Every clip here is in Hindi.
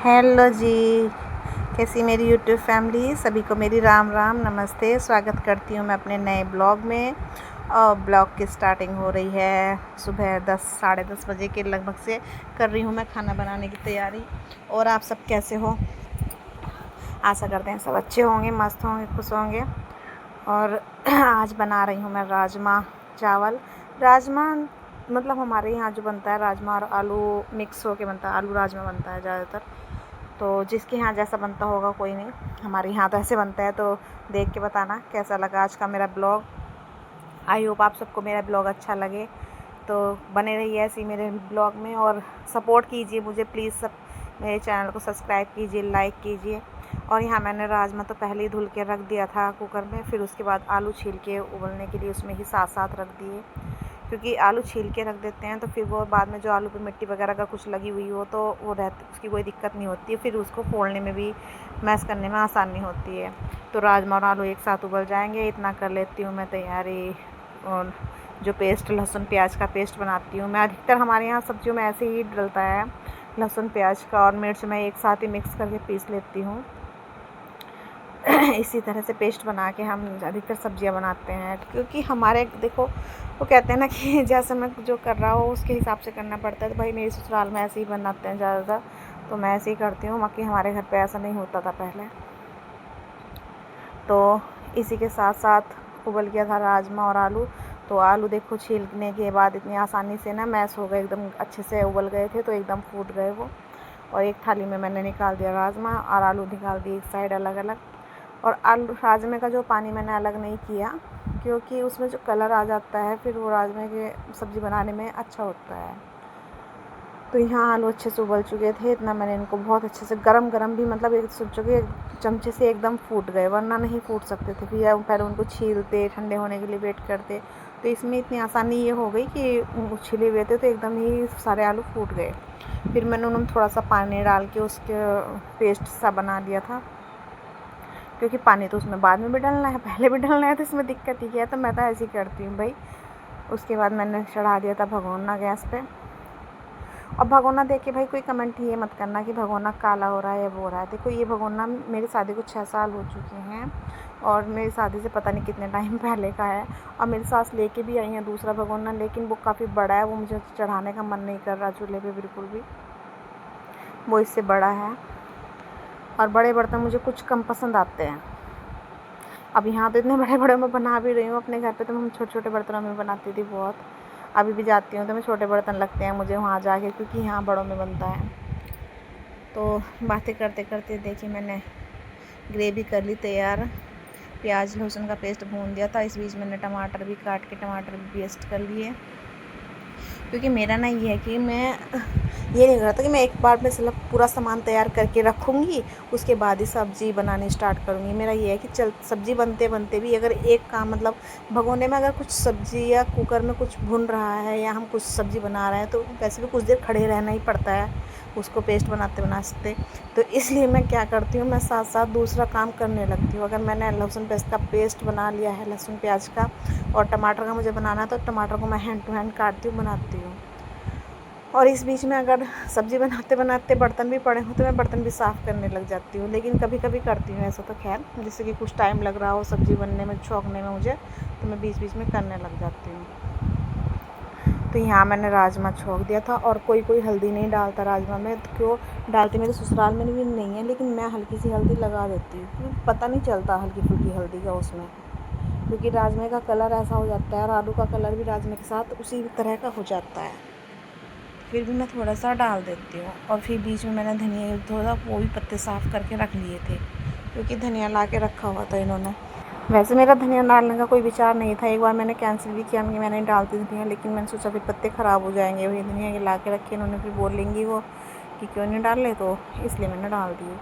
हेलो जी। कैसी मेरी यूट्यूब फैमिली, सभी को मेरी राम राम नमस्ते। स्वागत करती हूँ मैं अपने नए ब्लॉग में। और ब्लॉग की स्टार्टिंग हो रही है सुबह 10 साढ़े 10 बजे के लगभग से कर रही हूँ मैं खाना बनाने की तैयारी। और आप सब कैसे हो? आशा करते हैं सब अच्छे होंगे, मस्त होंगे, खुश होंगे। और आज बना रही हूँ मैं राजमा चावल। राजमा मतलब हमारे यहाँ जो बनता है राजमा और आलू मिक्स होके बनता है, आलू राजमा बनता है ज़्यादातर। तो जिसके यहाँ जैसा बनता होगा कोई नहीं, हमारे यहाँ तो ऐसे बनता है। तो देख के बताना कैसा लगा आज का मेरा ब्लॉग। आई होप आप सबको मेरा ब्लॉग अच्छा लगे। तो बने रहिए ऐसे ही मेरे ब्लॉग में और सपोर्ट कीजिए मुझे प्लीज़। सब मेरे चैनल को सब्सक्राइब कीजिए, लाइक कीजिए। और यहाँ मैंने राजमा तो पहले ही धुल के रख दिया था कुकर में, फिर उसके बाद आलू छील के उबलने के लिए उसमें ही साथ साथ रख दिए। क्योंकि आलू छील के रख देते हैं तो फिर वो बाद में जो आलू पे मिट्टी वगैरह अगर कुछ लगी हुई हो तो वो रहती, उसकी कोई दिक्कत नहीं होती है। फिर उसको फोड़ने में भी, मैश करने में आसानी होती है। तो राजमा और आलू एक साथ उबल जाएंगे, इतना कर लेती हूँ मैं तैयारी। और जो पेस्ट लहसुन प्याज का पेस्ट बनाती हूँ मैं, अधिकतर हमारे यहाँ सब्जियों में ऐसे ही डलता है लहसुन प्याज का और मिर्च, मैं एक साथ ही मिक्स करके पीस लेती हूँ। इसी तरह से पेस्ट बना के हम अधिकतर सब्जियां बनाते हैं। क्योंकि हमारे देखो वो कहते हैं ना कि जैसे मैं जो कर रहा हूँ उसके हिसाब से करना पड़ता है। तो भाई मेरी ससुराल में ऐसे ही बनाते हैं ज़्यादातर, तो मैं ऐसे ही करती हूँ। बाकी हमारे घर पे ऐसा नहीं होता था पहले। तो इसी के साथ साथ उबल गया था राजमा और आलू। तो आलू देखो छीलने के बाद इतनी आसानी से ना मैश हो गए, एकदम अच्छे से उबल गए थे, तो एकदम फूट गए वो। और एक थाली में मैंने निकाल दिया राजमा और आलू निकाल दिए एक साइड अलग अलग। और आलू राजमे का जो पानी मैंने अलग नहीं किया, क्योंकि उसमें जो कलर आ जाता है फिर वो राजमे के सब्ज़ी बनाने में अच्छा होता है। तो यहाँ आलू अच्छे से उबल चुके थे, इतना मैंने इनको बहुत अच्छे से गरम गरम भी मतलब एक सोचो कि चमचे से एकदम फूट गए, वरना नहीं फूट सकते थे। फिर पहले उनको छीलते, ठंडे होने के लिए वेट करते। तो इसमें इतनी आसानी ये हो गई कि छिले हुए थे तो एकदम ही सारे आलू फूट गए। फिर मैंने उन्होंने थोड़ा सा पानी डाल के उसके पेस्ट सा बना दिया था, क्योंकि पानी तो उसमें बाद में भी डालना है, पहले भी डालना है, तो इसमें दिक्कत ही क्या है। तो मैं तो ऐसे ही करती हूँ भाई। उसके बाद मैंने चढ़ा दिया था भगोना गैस पे। और भगोना देख के भाई कोई कमेंट ये मत करना कि भगोना काला हो रहा है या वो हो रहा है। देखो ये भगोना मेरी शादी को 6 साल हो चुके हैं और मेरी शादी से पता नहीं कितने टाइम पहले का है। और मेरी सास लेके भी आई है दूसरा भगोना, लेकिन वो काफ़ी बड़ा है, वो मुझे चढ़ाने का मन नहीं कर रहा चूल्हे पे बिल्कुल भी। वो इससे बड़ा है और बड़े बर्तन मुझे कुछ कम पसंद आते हैं। अब यहाँ तो इतने बड़े बड़े मैं बना भी रही हूँ, अपने घर पे तो हम छोटे छोटे बर्तनों में बनाती थी बहुत। अभी भी जाती हूँ तो मैं छोटे बर्तन लगते हैं मुझे वहाँ जाके, क्योंकि यहाँ बड़ों में बनता है। तो बातें करते करते देखिए मैंने ग्रेवी कर ली तैयार। प्याज लहसुन का पेस्ट भून दिया था, इस बीच मैंने टमाटर भी काट के टमाटर भी पेस्ट कर लिए। क्योंकि मेरा ना ये है कि मैं ये नहीं करता कि मैं एक बार में सिर्फ पूरा सामान तैयार करके रखूँगी, उसके बाद ही सब्ज़ी बनानी स्टार्ट करूँगी। मेरा ये है कि चल सब्ज़ी बनते बनते भी अगर एक काम मतलब भगोने में अगर कुछ सब्ज़ी या कुकर में कुछ भुन रहा है या हम कुछ सब्ज़ी बना रहे हैं तो वैसे भी कुछ देर खड़े रहना ही पड़ता है उसको पेस्ट बनाते बनाते। तो इसलिए मैं क्या करती हूँ, मैं साथ साथ दूसरा काम करने लगती हूँ। अगर मैंने लहसुन प्याज का पेस्ट बना लिया है, लहसुन प्याज का, और टमाटर का मुझे बनाना है तो टमाटर को मैं हैंड टू हैंड काटती हूँ, बनाती हूँ। और इस बीच में अगर सब्ज़ी बनाते बनाते बर्तन भी पड़े हों तो मैं बर्तन भी साफ़ करने लग जाती हूँ। लेकिन कभी कभी करती हूँ ऐसा, तो खैर जैसे कि कुछ टाइम लग रहा हो सब्ज़ी बनने में, छौंकने में मुझे, तो मैं बीच बीच में करने लग जाती हूँ। तो यहाँ मैंने राजमा छौंक दिया था। और कोई कोई हल्दी नहीं डालता राजमा में, तो क्यों डालती, मेरे ससुराल में भी नहीं है, लेकिन मैं हल्की सी हल्दी लगा देती हूँ क्योंकि पता नहीं चलता हल्की फुल्की हल्दी का उसमें। क्योंकि राजमे का कलर ऐसा हो जाता है और आलू का कलर भी राजमे के साथ उसी तरह का हो जाता है। फिर भी मैं थोड़ा सा डाल देती हूँ। और फिर बीच में मैंने धनिया थोड़ा वो भी पत्ते साफ़ करके रख लिए थे, क्योंकि धनिया ला के रखा हुआ था इन्होंने। वैसे मेरा धनिया डालने का कोई विचार नहीं था, एक बार मैंने कैंसिल भी किया कि मैं नहीं डालती धनिया, लेकिन मैंने सोचा फिर पत्ते ख़राब हो जाएंगे, वही धनिया के ला के रखे इन्होंने, फिर बोलेंगी वो कि क्यों नहीं डाले, तो इसलिए मैंने डाल दिए।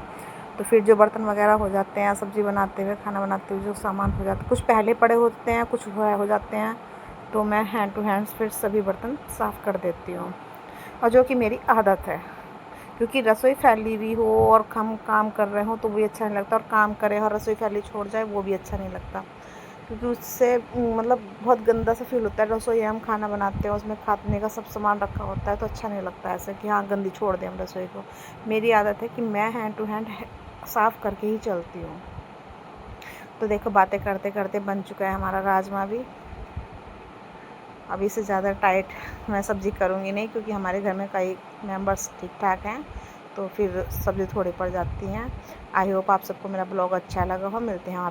तो फिर जो बर्तन वगैरह हो जाते हैं सब्ज़ी बनाते हुए, खाना बनाते हुए, जो सामान हो जाता है, कुछ पहले पड़े होते हैं, कुछ हो जाते हैं, तो मैं हैंड टू हैंड फिर सभी बर्तन साफ़ कर देती हूँ। और जो कि मेरी आदत है, क्योंकि रसोई फैली हुई हो और हम काम कर रहे हो तो भी अच्छा नहीं लगता, और काम करे और रसोई फैली छोड़ जाए वो भी अच्छा नहीं लगता। क्योंकि उससे मतलब बहुत गंदा सा फील होता है। रसोई हम खाना बनाते हैं, उसमें खाने का सब सामान रखा होता है तो अच्छा नहीं लगता ऐसे कि हाँ गंदी छोड़ दें हम रसोई को। मेरी आदत है कि मैं हैंड टू हैंड साफ़ करके ही चलती हूँ। तो देखो बातें करते करते बन चुका है हमारा राजमा भी। अभी से ज़्यादा टाइट मैं सब्ज़ी करूँगी नहीं, क्योंकि हमारे घर में कई मेंबर्स ठीक ठाक हैं, तो फिर सब्ज़ी थोड़ी पड़ जाती हैं। आई होप आप सबको मेरा ब्लॉग अच्छा लगा हो। मिलते हैं आप